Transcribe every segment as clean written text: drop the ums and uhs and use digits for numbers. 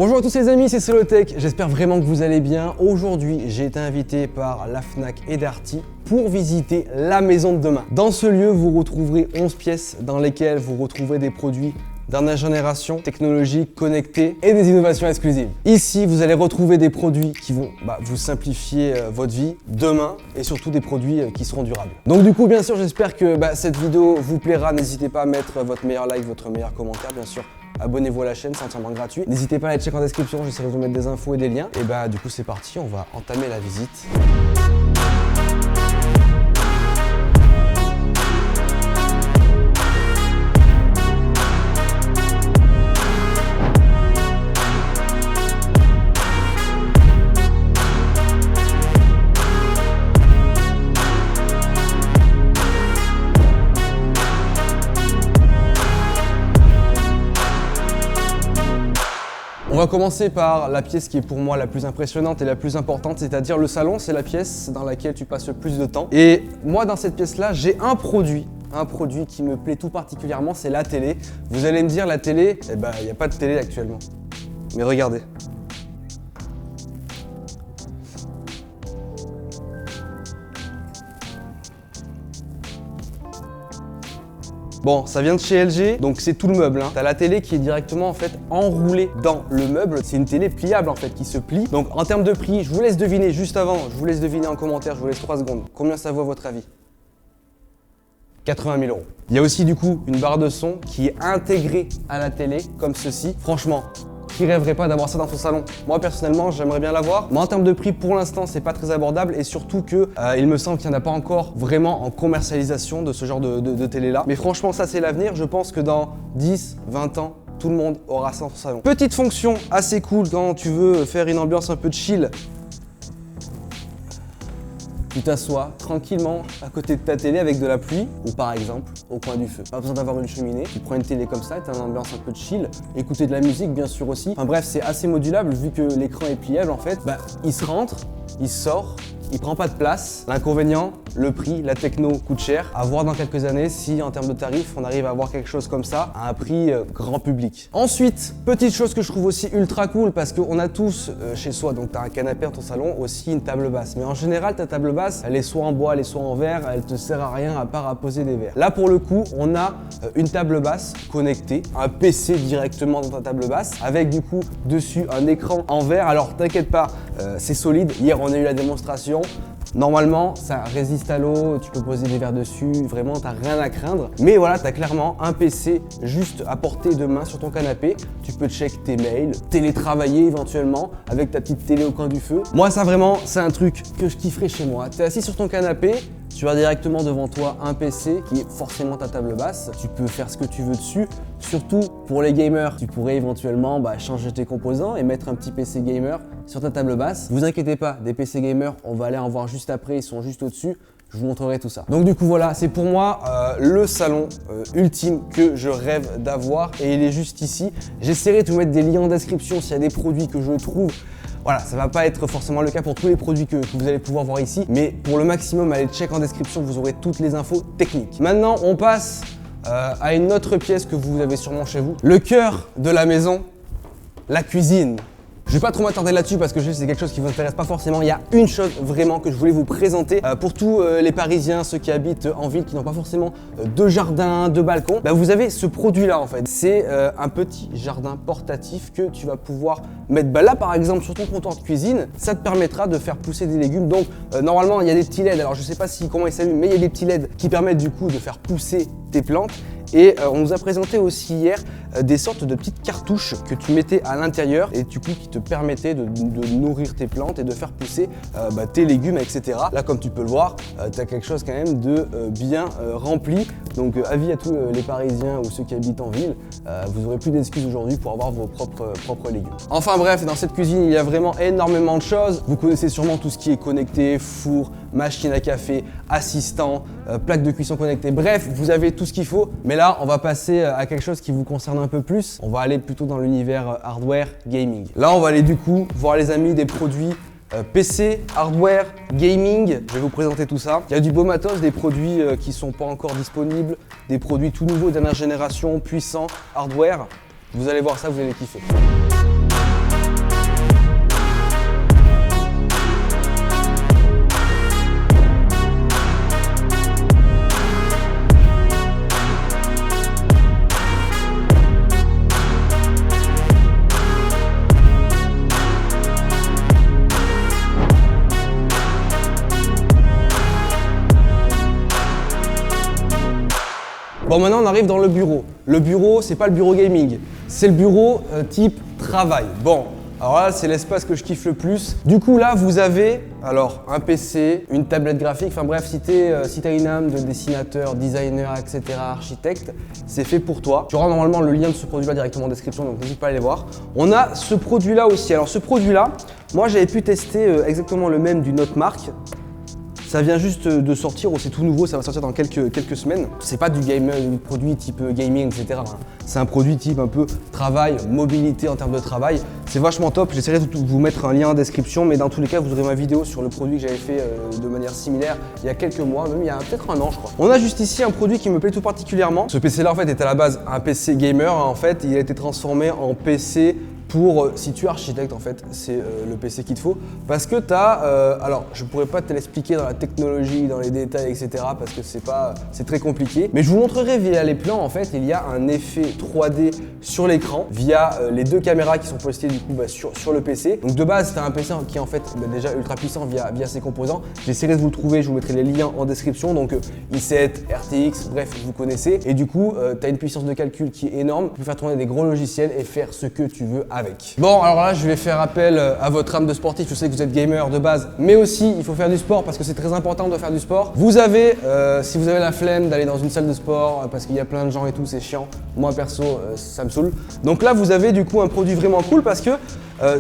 Bonjour à tous les amis, c'est Solotech, j'espère vraiment que vous allez bien. Aujourd'hui, j'ai été invité par la Fnac et Darty pour visiter la maison de demain. Dans ce lieu, vous retrouverez 11 pièces dans lesquelles vous retrouverez des produits dernière génération, technologiques, connectés et des innovations exclusives. Ici, vous allez retrouver des produits qui vont vous simplifier votre vie demain et surtout des produits qui seront durables. Donc du coup, bien sûr, j'espère que cette vidéo vous plaira. N'hésitez pas à mettre votre meilleur like, votre meilleur commentaire, bien sûr. Abonnez-vous à la chaîne, c'est entièrement gratuit. N'hésitez pas à aller checker en description, j'essaierai de vous mettre des infos et des liens. Et du coup, c'est parti, on va entamer la visite. On va commencer par la pièce qui est pour moi la plus impressionnante et la plus importante, c'est-à-dire le salon. C'est la pièce dans laquelle tu passes le plus de temps. Et moi, dans cette pièce-là, j'ai un produit qui me plaît tout particulièrement, c'est la télé. Vous allez me dire, la télé, il n'y a pas de télé actuellement. Mais regardez. Bon, ça vient de chez LG, donc c'est tout le meuble. T'as la télé qui est directement en fait enroulée dans le meuble. C'est une télé pliable en fait qui se plie. Donc en termes de prix, je vous laisse deviner juste avant, je vous laisse deviner en commentaire, je vous laisse 3 secondes. Combien ça vaut à votre avis? 80 000 €. Il y a aussi du coup une barre de son qui est intégrée à la télé comme ceci. Franchement, qui rêverait pas d'avoir ça dans son salon? Moi personnellement, j'aimerais bien l'avoir. Mais en termes de prix, pour l'instant, c'est pas très abordable et surtout que il me semble qu'il n'y en a pas encore vraiment en commercialisation de ce genre de télé-là. Mais franchement, ça c'est l'avenir. Je pense que dans 10, 20 ans, tout le monde aura ça dans son salon. Petite fonction assez cool quand tu veux faire une ambiance un peu de chill. Tu t'assois tranquillement à côté de ta télé avec de la pluie ou par exemple au coin du feu. Pas besoin d'avoir une cheminée, tu prends une télé comme ça, tu as une ambiance un peu de chill, écouter de la musique bien sûr aussi. Enfin bref, c'est assez modulable vu que l'écran est pliable en fait. Il se rentre, il sort, il prend pas de place. L'inconvénient, le prix, la techno coûte cher. À voir dans quelques années si en termes de tarifs, on arrive à avoir quelque chose comme ça à un prix grand public. Ensuite, petite chose que je trouve aussi ultra cool parce qu'on a tous chez soi, donc tu as un canapé dans ton salon, aussi une table basse. Mais en général, ta table basse, elle est soit en bois, elle est soit en verre, elle te sert à rien à part à poser des verres. Là pour le coup, on a une table basse connectée, un PC directement dans ta table basse, avec du coup dessus un écran en verre. Alors t'inquiète pas, c'est solide. Hier on a eu la démonstration. Normalement, ça résiste à l'eau, tu peux poser des verres dessus, vraiment t'as rien à craindre. Mais voilà, t'as clairement un PC juste à portée de main sur ton canapé. Tu peux check tes mails, télétravailler éventuellement avec ta petite télé au coin du feu. Moi ça vraiment, c'est un truc que je kifferais chez moi. T'es assis sur ton canapé, tu as directement devant toi un PC qui est forcément ta table basse. Tu peux faire ce que tu veux dessus. Surtout pour les gamers, tu pourrais éventuellement changer tes composants et mettre un petit PC gamer sur ta table basse. Vous inquiétez pas, des PC gamers, on va aller en voir juste après, ils sont juste au-dessus. Je vous montrerai tout ça. Donc du coup voilà, c'est pour moi le salon ultime que je rêve d'avoir et il est juste ici. J'essaierai de vous mettre des liens en description s'il y a des produits que je trouve. Voilà, ça va pas être forcément le cas pour tous les produits que vous allez pouvoir voir ici, mais pour le maximum, allez check en description, vous aurez toutes les infos techniques. Maintenant, on passe à une autre pièce que vous avez sûrement chez vous. Le cœur de la maison, la cuisine. Je vais pas trop m'attarder là-dessus parce que c'est quelque chose qui vous intéresse pas forcément. Il y a une chose vraiment que je voulais vous présenter pour tous les Parisiens, ceux qui habitent en ville, qui n'ont pas forcément de jardin, de balcon. Vous avez ce produit-là en fait. C'est un petit jardin portatif que tu vas pouvoir mettre là par exemple sur ton comptoir de cuisine. Ça te permettra de faire pousser des légumes. Donc normalement il y a des petits LED. Alors je sais pas comment ils s'allument, mais il y a des petits LED qui permettent du coup de faire pousser tes plantes. Et on nous a présenté aussi hier des sortes de petites cartouches que tu mettais à l'intérieur et du coup qui te permettaient de nourrir tes plantes et de faire pousser tes légumes, etc. Là, comme tu peux le voir, tu as quelque chose quand même de bien rempli. Donc avis à tous les Parisiens ou ceux qui habitent en ville, vous n'aurez plus d'excuses aujourd'hui pour avoir vos propres légumes. Enfin bref, dans cette cuisine, il y a vraiment énormément de choses. Vous connaissez sûrement tout ce qui est connecté, four, machine à café, assistant, plaque de cuisson connectée. Bref, vous avez tout ce qu'il faut. Mais là, on va passer à quelque chose qui vous concerne un peu plus. On va aller plutôt dans l'univers hardware gaming. Là, on va aller du coup voir les amis des produits PC, hardware, gaming, je vais vous présenter tout ça. Il y a du beau matos, des produits qui ne sont pas encore disponibles, des produits tout nouveaux, dernière génération, puissants, hardware. Vous allez voir ça, vous allez kiffer. Bon, maintenant on arrive dans le bureau. Le bureau, c'est pas le bureau gaming, c'est le bureau type travail. Bon, alors là, c'est l'espace que je kiffe le plus. Du coup, là, vous avez alors un PC, une tablette graphique, enfin bref, si t'as une âme de dessinateur, designer, etc., architecte, c'est fait pour toi. Tu auras normalement le lien de ce produit-là directement en description, donc n'hésite pas à aller voir. On a ce produit-là aussi. Alors ce produit-là, moi j'avais pu tester exactement le même d'une autre marque. Ça vient juste de sortir, c'est tout nouveau, ça va sortir dans quelques semaines. C'est pas du produit type gaming, etc. C'est un produit type un peu travail, mobilité en termes de travail. C'est vachement top, j'essaierai de vous mettre un lien en description, mais dans tous les cas, vous aurez ma vidéo sur le produit que j'avais fait de manière similaire il y a quelques mois, même il y a peut-être un an, je crois. On a juste ici un produit qui me plaît tout particulièrement. Ce PC-là, en fait, est à la base un PC gamer. En fait, il a été transformé en PC pour, si tu es architecte en fait, c'est le PC qu'il te faut. Parce que tu as, alors je pourrais pas te l'expliquer dans la technologie, dans les détails, etc. parce que c'est très compliqué. Mais je vous montrerai via les plans, en fait, il y a un effet 3D sur l'écran via les deux caméras qui sont postées du coup sur le PC. Donc de base, tu as un PC qui est en fait déjà ultra puissant via ses composants. J'essaierai de vous le trouver, je vous mettrai les liens en description. Donc i7, RTX, bref, vous connaissez. Et du coup, tu as une puissance de calcul qui est énorme. Tu peux faire tourner des gros logiciels et faire ce que tu veux avec. Bon, alors là, je vais faire appel à votre âme de sportif. Je sais que vous êtes gamer de base, mais aussi il faut faire du sport parce que c'est très important de faire du sport. Vous avez, si vous avez la flemme d'aller dans une salle de sport parce qu'il y a plein de gens et tout, c'est chiant. Moi perso, ça me saoule. Donc là, vous avez du coup un produit vraiment cool parce que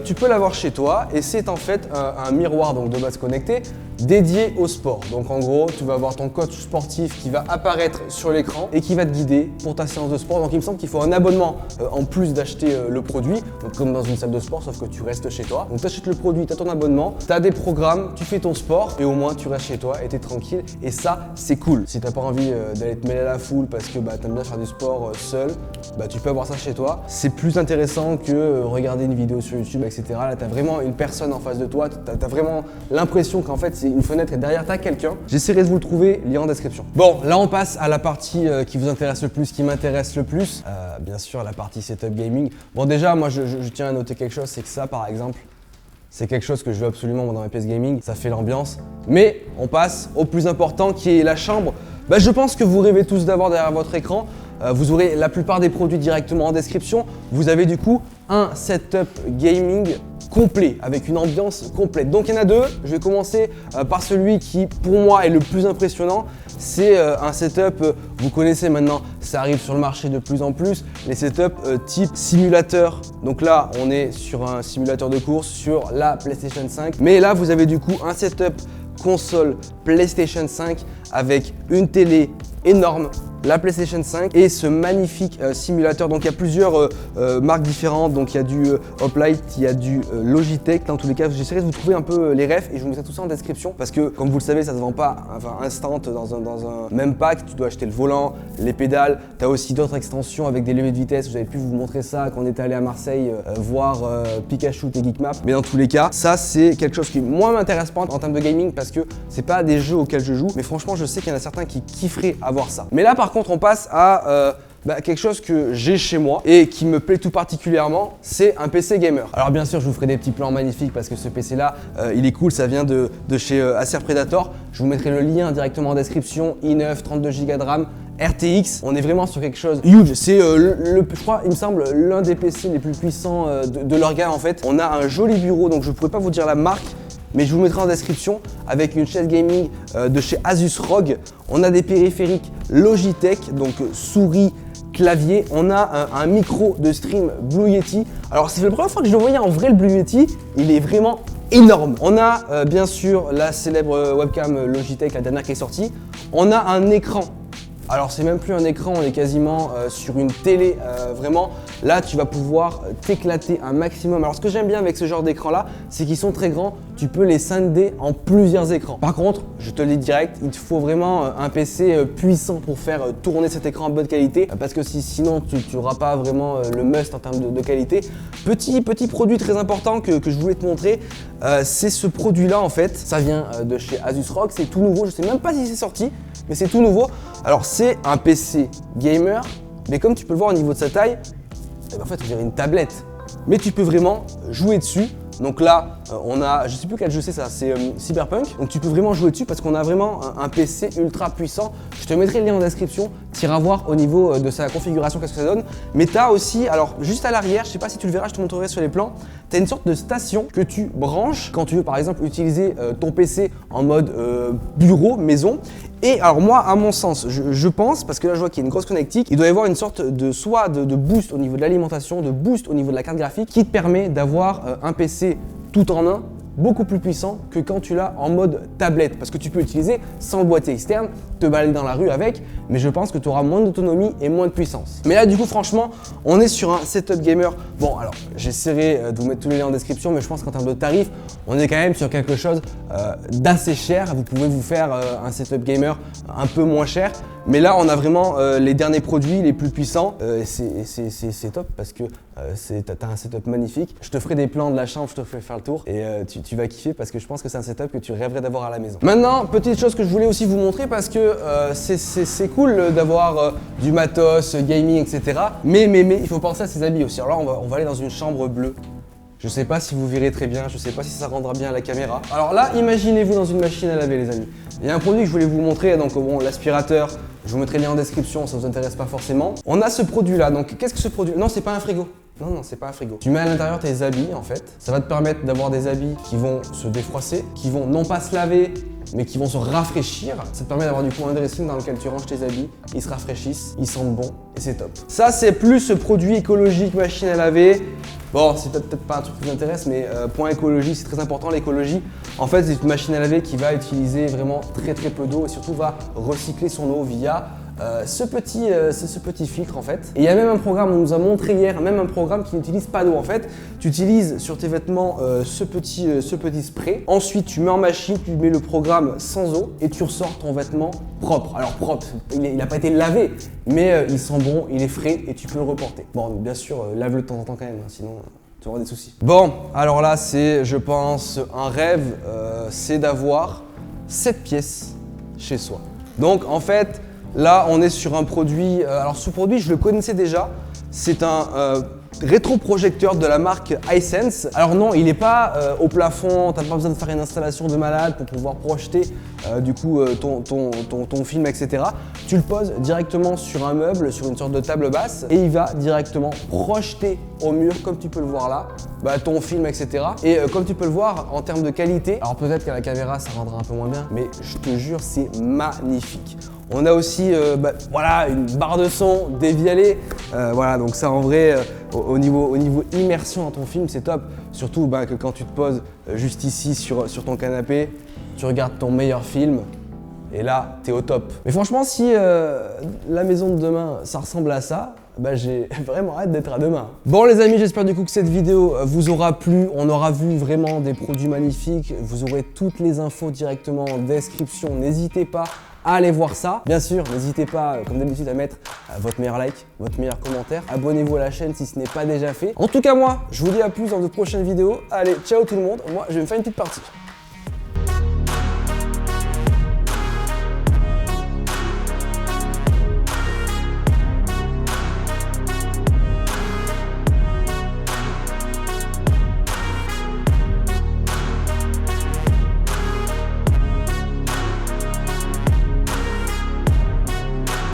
tu peux l'avoir chez toi et c'est en fait un miroir donc de base connecté dédié au sport. Donc en gros, tu vas avoir ton coach sportif qui va apparaître sur l'écran et qui va te guider pour ta séance de sport. Donc il me semble qu'il faut un abonnement en plus d'acheter le produit, donc comme dans une salle de sport, sauf que tu restes chez toi. Donc tu achètes le produit, tu as ton abonnement, tu as des programmes, tu fais ton sport et au moins tu restes chez toi et tu es tranquille. Et ça, c'est cool. Si tu n'as pas envie d'aller te mêler à la foule parce que tu aimes bien faire du sport seul, tu peux avoir ça chez toi. C'est plus intéressant que regarder une vidéo sur YouTube, etc. Là, tu as vraiment une personne en face de toi, tu as vraiment l'impression qu'en fait, c'est une fenêtre et derrière, tu as quelqu'un. J'essaierai de vous le trouver, lien en description. Bon, là, on passe à la partie qui vous intéresse le plus, qui m'intéresse le plus. Bien sûr, la partie setup gaming. Bon, déjà, moi, je tiens à noter quelque chose, c'est que ça, par exemple, c'est quelque chose que je veux absolument dans mes pièces gaming. Ça fait l'ambiance. Mais on passe au plus important qui est la chambre. Je pense que vous rêvez tous d'avoir derrière votre écran. Vous aurez la plupart des produits directement en description. Vous avez du coup un setup gaming complet, avec une ambiance complète. Donc il y en a deux. Je vais commencer par celui qui, pour moi, est le plus impressionnant. C'est un setup, vous connaissez maintenant, ça arrive sur le marché de plus en plus, les setups type simulateur. Donc là, on est sur un simulateur de course sur la PlayStation 5. Mais là, vous avez du coup un setup console PlayStation 5 avec une télé énorme, la PlayStation 5 et ce magnifique simulateur. Donc il y a plusieurs marques différentes, donc il y a du Hoplite, il y a du Logitech. Dans tous les cas, j'essaierai de vous trouver un peu les refs et je vous mettrai tout ça en description parce que comme vous le savez, ça se vend pas instant dans un même pack. Tu dois acheter le volant, les pédales, tu as aussi d'autres extensions avec des levées de vitesse. J'avais pu vous montrer ça quand on était allé à Marseille voir Pikachu et Geekmap. Mais dans tous les cas, ça c'est quelque chose qui moi m'intéresse pas en termes de gaming parce que c'est pas des jeux auxquels je joue, mais franchement je sais qu'il y en a certains qui kifferaient avoir ça. Mais là par contre on passe à quelque chose que j'ai chez moi et qui me plaît tout particulièrement, c'est un PC gamer. Alors bien sûr je vous ferai des petits plans magnifiques parce que ce PC là il est cool, ça vient de chez Acer Predator. Je vous mettrai le lien directement en description, i9, 32 Go de RAM, RTX, on est vraiment sur quelque chose huge. C'est je crois, il me semble, l'un des PC les plus puissants de leur gamme en fait. On a un joli bureau, donc je ne pourrais pas vous dire la marque, mais je vous mettrai en description avec une chaise gaming de chez Asus ROG. On a des périphériques Logitech, donc souris, clavier. On a un micro de stream Blue Yeti. Alors c'est la première fois que je le voyais en vrai le Blue Yeti, il est vraiment énorme. On a bien sûr la célèbre webcam Logitech, la dernière qui est sortie. On a un écran. Alors c'est même plus un écran, on est quasiment sur une télé, vraiment. Là tu vas pouvoir t'éclater un maximum. Alors ce que j'aime bien avec ce genre d'écran là, c'est qu'ils sont très grands, tu peux les scinder en plusieurs écrans. Par contre, je te le dis direct, il te faut vraiment un PC puissant pour faire tourner cet écran en bonne qualité, parce que sinon tu n'auras pas vraiment le must en termes de qualité. Petit produit très important que je voulais te montrer, c'est ce produit là en fait. Ça vient de chez Asus ROG, c'est tout nouveau, je sais même pas si c'est sorti, mais c'est tout nouveau. Alors c'est un PC gamer, mais comme tu peux le voir au niveau de sa taille, en fait on dirait une tablette. Mais tu peux vraiment jouer dessus. Donc là, On a, je sais plus quel jeu c'est ça, c'est Cyberpunk. Donc tu peux vraiment jouer dessus parce qu'on a vraiment un PC ultra puissant. Je te mettrai le lien en description. Tu iras voir au niveau de sa configuration qu'est-ce que ça donne. Mais tu as aussi, alors juste à l'arrière, je sais pas si tu le verras, je te montrerai sur les plans. Tu as une sorte de station que tu branches quand tu veux par exemple utiliser ton PC en mode bureau, maison. Et alors moi, à mon sens, je pense, parce que là je vois qu'il y a une grosse connectique, il doit y avoir une sorte de soit de boost au niveau de l'alimentation, de boost au niveau de la carte graphique qui te permet d'avoir un PC tout en un, beaucoup plus puissant que quand tu l'as en mode tablette, parce que tu peux l'utiliser sans le boîtier externe, te balader dans la rue avec, mais je pense que tu auras moins d'autonomie et moins de puissance. Mais là du coup franchement, on est sur un setup gamer. Bon alors, j'essaierai de vous mettre tous les liens en description, mais je pense qu'en termes de tarifs, on est quand même sur quelque chose d'assez cher. Vous pouvez vous faire un setup gamer un peu moins cher, mais là on a vraiment les derniers produits les plus puissants. C'est top parce que t'as un setup magnifique. Je te ferai des plans de la chambre, je te ferai faire le tour et tu vas kiffer parce que je pense que c'est un setup que tu rêverais d'avoir à la maison. Maintenant, petite chose que je voulais aussi vous montrer parce que c'est cool d'avoir du matos, gaming, etc. Mais il faut penser à ses habits aussi. Alors là, on va aller dans une chambre bleue. Je sais pas si vous verrez très bien, je sais pas si ça rendra bien à la caméra. Alors là, imaginez-vous dans une machine à laver, les amis. Il y a un produit que je voulais vous montrer, donc bon, l'aspirateur, je vous mettrai le lien en description, ça vous intéresse pas forcément. On a ce produit-là, donc qu'est-ce que ce produit? Non, c'est pas un frigo. Non, c'est pas un frigo. Tu mets à l'intérieur tes habits en fait. Ça va te permettre d'avoir des habits qui vont se défroisser, qui vont non pas se laver, mais qui vont se rafraîchir. Ça te permet d'avoir du coup un dressing dans lequel tu ranges tes habits, ils se rafraîchissent, ils sentent bon et c'est top. Ça, c'est plus ce produit écologique machine à laver. Bon, c'est peut-être pas un truc qui vous intéresse, mais point écologie, c'est très important. L'écologie, en fait, c'est une machine à laver qui va utiliser vraiment très peu d'eau et surtout va recycler son eau via ce petit filtre en fait. Et il y a même un programme, on nous a montré hier, même un programme qui n'utilise pas d'eau en fait. Tu utilises sur tes vêtements ce petit spray. Ensuite, tu mets en machine, tu mets le programme sans eau et tu ressors ton vêtement propre. Alors propre, il n'a pas été lavé, mais il sent bon, il est frais et tu peux le reporter. Bon, bien sûr, lave-le de temps en temps quand même, sinon tu auras des soucis. Bon, alors là, c'est, je pense, un rêve, c'est d'avoir cette pièce chez soi. Donc en fait, là, on est sur un produit, alors ce produit, je le connaissais déjà, c'est un rétroprojecteur de la marque Hisense. Alors non, il n'est pas au plafond, tu n'as pas besoin de faire une installation de malade pour pouvoir projeter du coup ton film, etc. Tu le poses directement sur un meuble, sur une sorte de table basse et il va directement projeter au mur, comme tu peux le voir là, ton film, etc. Et comme tu peux le voir en termes de qualité, alors peut-être qu'à la caméra ça rendra un peu moins bien, mais je te jure, c'est magnifique. On a aussi voilà, une barre de son dévialée, voilà, donc ça en vrai au niveau immersion dans ton film c'est top, surtout que quand tu te poses juste ici sur ton canapé, tu regardes ton meilleur film et là t'es au top. Mais franchement si la maison de demain ça ressemble à ça, j'ai vraiment hâte d'être à demain. Bon les amis, j'espère du coup que cette vidéo vous aura plu. On aura vu vraiment des produits magnifiques. Vous aurez toutes les infos directement en description. N'hésitez pas à aller voir ça. Bien sûr, n'hésitez pas, comme d'habitude, à mettre votre meilleur like, votre meilleur commentaire. Abonnez-vous à la chaîne si ce n'est pas déjà fait. En tout cas, moi, je vous dis à plus dans de prochaines vidéos. Allez, ciao tout le monde. Moi, je vais me faire une petite partie.